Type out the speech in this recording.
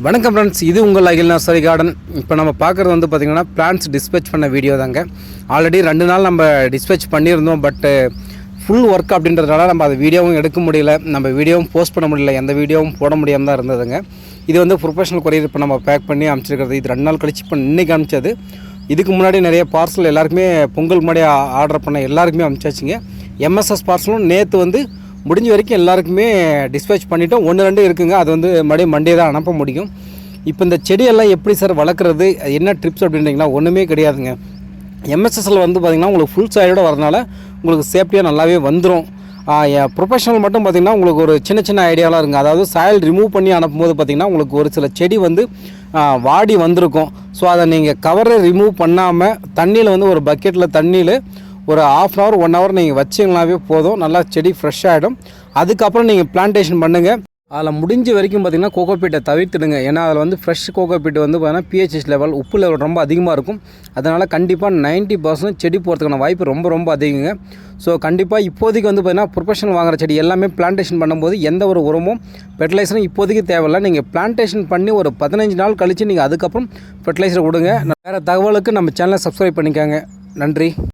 வணக்கம் ஃப்ரெண்ட்ஸ், இது உங்கள் அகில் நர்சரி கார்டன். இப்போ நம்ம பார்க்குறது வந்து பார்த்திங்கன்னா பிளான்ட்ஸ் டிஸ்பேச் பண்ண வீடியோ தாங்க. ஆல்ரெடி 2 நாள் நம்ம டிஸ்பேச் பண்ணியிருந்தோம். பட்டு ஃபுல் ஒர்க் அப்படின்றதுனால நம்ம அது வீடியோவும் எடுக்க முடியல, நம்ம வீடியோவும் போஸ்ட் பண்ண முடியல, எந்த வீடியோவும் போட முடியாமல் தான் இருந்ததுங்க. இது வந்து ப்ரொஃபஷனல் கொரியர் இப்போ நம்ம பேக் பண்ணி அனுப்பிச்சிருக்கிறது. இது 2 நாள் கழிச்சு இப்போ இன்றைக்கி அனுப்பிச்சது. இதுக்கு முன்னாடி நிறைய பார்சல் எல்லாருக்குமே பொங்கல் முன்னாடி ஆர்டர் பண்ண எல்லாருக்குமே அனுப்பிச்சாச்சுங்க. எம்எஸ்எஸ் பார்சலும் நேற்று வந்து முடிஞ்ச வரைக்கும் எல்லாருக்குமே டிஸ்பேச் பண்ணிவிட்டோம். 1-2 இருக்குங்க, அது வந்து மறுபடியும் மண்டே தான் அனுப்ப முடியும். இப்போ இந்த செடியெல்லாம் எப்படி சார் வளர்க்குறது, என்ன ட்ரிப்ஸ் அப்படின்றீங்கன்னா ஒன்றுமே கிடையாதுங்க. எம்எஸ்எஸ்ஸில் வந்து பார்த்திங்கன்னா உங்களுக்கு ஃபுல் சாயோடு வரனால உங்களுக்கு சேஃப்டியாக நல்லாவே வந்துடும். ப்ரொஃபஷனல் மட்டும் பார்த்திங்கன்னா உங்களுக்கு ஒரு சின்ன சின்ன ஐடியாலாம் இருக்குங்க. அதாவது சாயில் ரிமூவ் பண்ணி அனுப்பும்போது பார்த்திங்கன்னா உங்களுக்கு ஒரு சில செடி வந்து வாடி வந்திருக்கும். ஸோ அதை நீங்கள் கவரை ரிமூவ் பண்ணாமல் தண்ணியில் வந்து ஒரு பக்கெட்டில் தண்ணியில் ஒரு 1/2 hour 1 hour நீங்கள் வச்சிங்கனாவே போதும், நல்லா செடி ஃப்ரெஷ் ஆகிடும். அதுக்கப்புறம் நீங்கள் பிளான்டேஷன் பண்ணுங்கள். அதில் முடிஞ்ச வரைக்கும் பார்த்திங்கன்னா கோகோபீட்டை தவிர்த்துடுங்க. ஏன்னா அதில் வந்து ஃப்ரெஷ் கோகோபீட் வந்து பார்த்திங்கன்னா பிஹெச் லெவல், உப்பு லெவல் ரொம்ப அதிகமாக இருக்கும். அதனால் கண்டிப்பாக 90% செடி போகிறதுக்கான வாய்ப்பு ரொம்ப அதிகங்க. ஸோ கண்டிப்பாக இப்போதைக்கு வந்து பார்த்திங்கன்னா ப்ரொஃபஷனல் வாங்குகிற செடி எல்லாமே பிளான்டேஷன் பண்ணும்போது எந்த ஒரு உரமும் ஃபெர்டிலைசரும் இப்போதைக்கு தேவையில்லை. நீங்கள் பிளான்டேஷன் பண்ணி ஒரு 15 நாள் கழித்து நீங்கள் அதுக்கப்புறம் ஃபெர்டிலைசர் கொடுங்க. வேறு தகவலுக்கு நம்ம சேனலை சப்ஸ்கிரைப் பண்ணிக்கோங்க. நன்றி.